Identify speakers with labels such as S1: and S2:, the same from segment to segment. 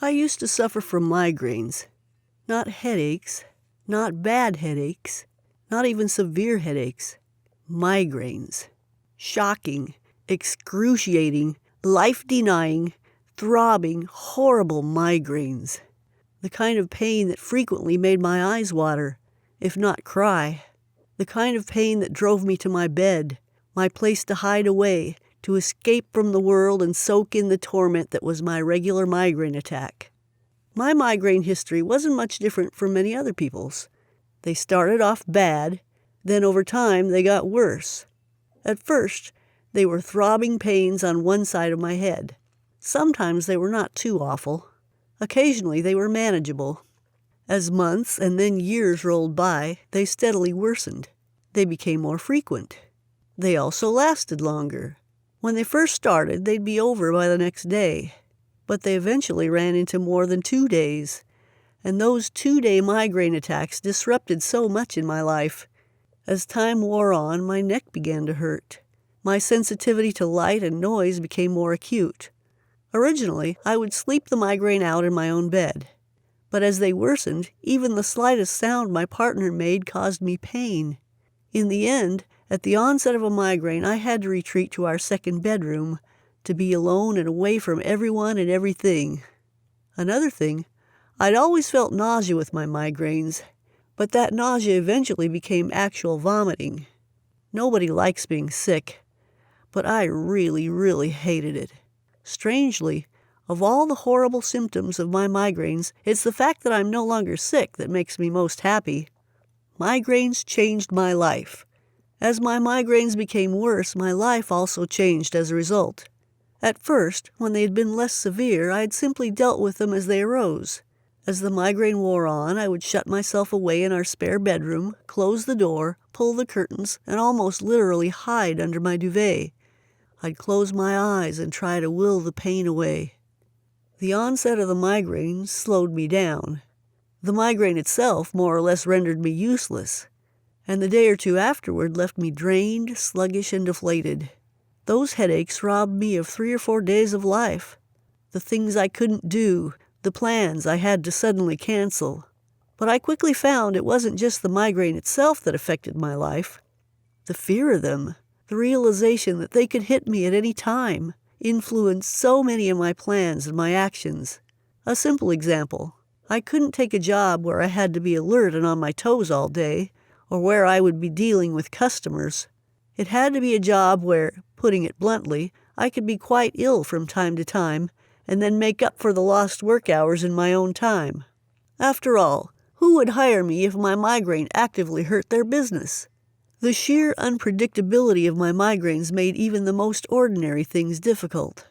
S1: I used to suffer from migraines. Not headaches, not bad headaches, not even severe headaches. Migraines. Shocking, excruciating, life-denying, throbbing, horrible migraines. The kind of pain that frequently made my eyes water, if not cry. The kind of pain that drove me to my bed, my place to hide away, to escape from the world and soak in the torment that was my regular migraine attack. My migraine history wasn't much different from many other people's. They started off bad, then over time they got worse. At first, they were throbbing pains on one side of my head. Sometimes they were not too awful. Occasionally they were manageable. As months and then years rolled by, they steadily worsened. They became more frequent. They also lasted longer. When they first started, they'd be over by the next day. But they eventually ran into more than 2 days. And those 2-day migraine attacks disrupted so much in my life. As time wore on, my neck began to hurt. My sensitivity to light and noise became more acute. Originally, I would sleep the migraine out in my own bed. But as they worsened, even the slightest sound my partner made caused me pain. In the end, at the onset of a migraine, I had to retreat to our second bedroom, to be alone and away from everyone and everything. Another thing, I'd always felt nausea with my migraines, but that nausea eventually became actual vomiting. Nobody likes being sick, but I really, really hated it. Strangely, of all the horrible symptoms of my migraines, it's the fact that I'm no longer sick that makes me most happy. Migraines changed my life. As my migraines became worse, my life also changed as a result. At first, when they had been less severe, I had simply dealt with them as they arose. As the migraine wore on, I would shut myself away in our spare bedroom, close the door, pull the curtains, and almost literally hide under my duvet. I'd close my eyes and try to will the pain away. The onset of the migraine slowed me down. The migraine itself more or less rendered me useless, and the day or two afterward left me drained, sluggish, and deflated. Those headaches robbed me of 3 or 4 days of life. The things I couldn't do, the plans I had to suddenly cancel. But I quickly found it wasn't just the migraine itself that affected my life. The fear of them, the realization that they could hit me at any time, influenced so many of my plans and my actions. A simple example. I couldn't take a job where I had to be alert and on my toes all day, or where I would be dealing with customers. It had to be a job where, putting it bluntly, I could be quite ill from time to time, and then make up for the lost work hours in my own time. After all, who would hire me if my migraine actively hurt their business? The sheer unpredictability of my migraines made even the most ordinary things difficult.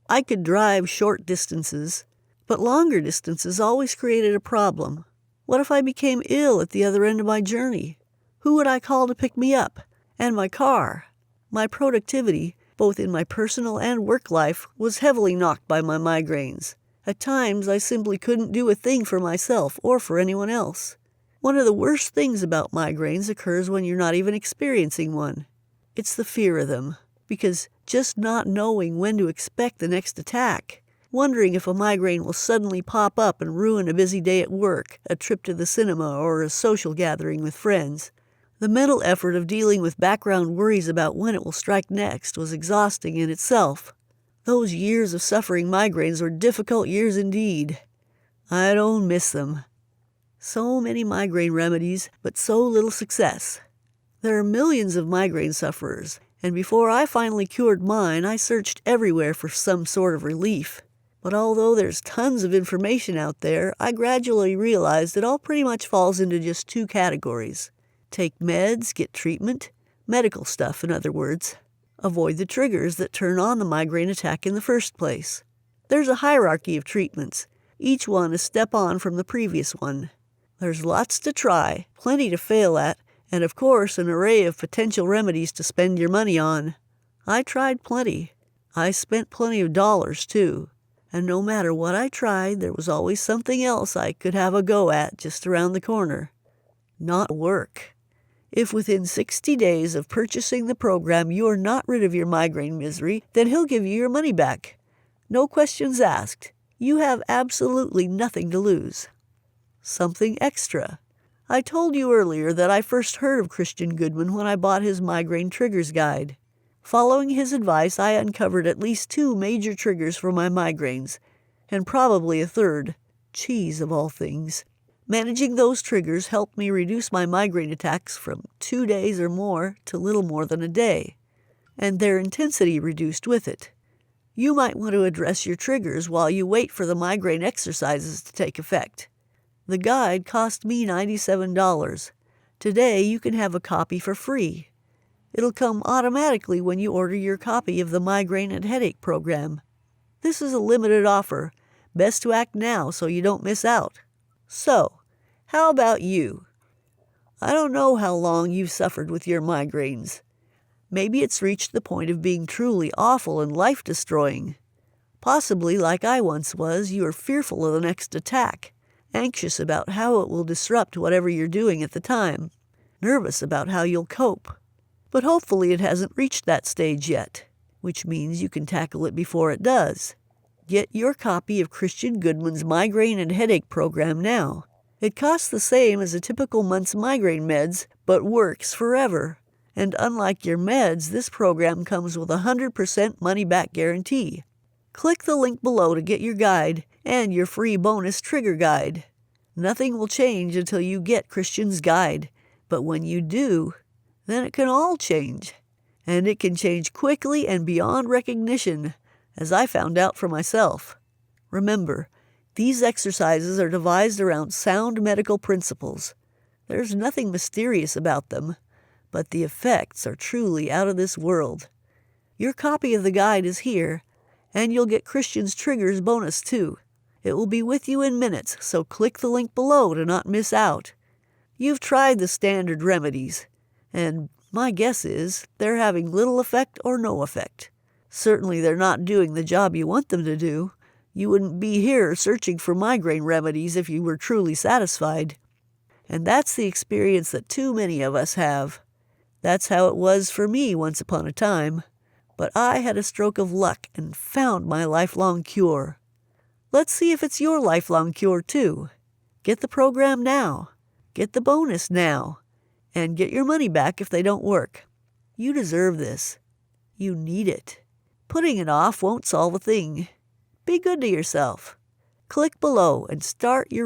S1: I could drive short distances, but longer distances always created a problem. What if I became ill at the other end of my journey? Who would I call to pick me up? And my car? My productivity, both in my personal and work life, was heavily knocked by my migraines. At times, I simply couldn't do a thing for myself or for anyone else. One of the worst things about migraines occurs when you're not even experiencing one. It's the fear of them, because just not knowing when to expect the next attack, wondering if a migraine will suddenly pop up and ruin a busy day at work, a trip to the cinema, or a social gathering with friends. The mental effort of dealing with background worries about when it will strike next was exhausting in itself. Those years of suffering migraines were difficult years indeed. I don't miss them. So many migraine remedies, but so little success. There are millions of migraine sufferers, and before I finally cured mine, I searched everywhere for some sort of relief. But although there's tons of information out there, I gradually realized it all pretty much falls into just 2 categories. Take meds, get treatment, medical stuff in other words. Avoid the triggers that turn on the migraine attack in the first place. There's a hierarchy of treatments, each one a step on from the previous one. There's lots to try, plenty to fail at, and of course an array of potential remedies to spend your money on. I tried plenty. I spent plenty of dollars, too. And no matter what I tried, there was always something else I could have a go at just around the corner. Not work. If within 60 days of purchasing the program you are not rid of your migraine misery, then he'll give you your money back. No questions asked. You have absolutely nothing to lose. Something extra. I told you earlier that I first heard of Christian Goodman when I bought his Migraine Triggers Guide. Following his advice, I uncovered at least 2 major triggers for my migraines, and probably a third, cheese of all things. Managing those triggers helped me reduce my migraine attacks from 2 days or more to little more than a day, and their intensity reduced with it. You might want to address your triggers while you wait for the migraine exercises to take effect. The guide cost me $97. Today you can have a copy for free. It'll come automatically when you order your copy of the Migraine and Headache program. This is a limited offer. Best to act now so you don't miss out. So, how about you? I don't know how long you've suffered with your migraines. Maybe it's reached the point of being truly awful and life-destroying. Possibly, like I once was, you are fearful of the next attack, anxious about how it will disrupt whatever you're doing at the time, nervous about how you'll cope. But hopefully it hasn't reached that stage yet, which means you can tackle it before it does. Get your copy of Christian Goodman's Migraine and Headache program now. It costs the same as a typical month's migraine meds, but works forever. And unlike your meds, this program comes with a 100% money-back guarantee. Click the link below to get your guide and your free bonus trigger guide. Nothing will change until you get Christian's guide, but when you do, then it can all change. And it can change quickly and beyond recognition, as I found out for myself. Remember, these exercises are devised around sound medical principles. There's nothing mysterious about them, but the effects are truly out of this world. Your copy of the guide is here, and you'll get Christian's Triggers bonus too. It will be with you in minutes, so click the link below to not miss out. You've tried the standard remedies, and my guess is they're having little effect or no effect. Certainly they're not doing the job you want them to do. You wouldn't be here searching for migraine remedies if you were truly satisfied. And that's the experience that too many of us have. That's how it was for me once upon a time. But I had a stroke of luck and found my lifelong cure. Let's see if it's your lifelong cure too. Get the program now. Get the bonus now. And get your money back if they don't work. You deserve this. You need it. Putting it off won't solve a thing. Be good to yourself. Click below and start your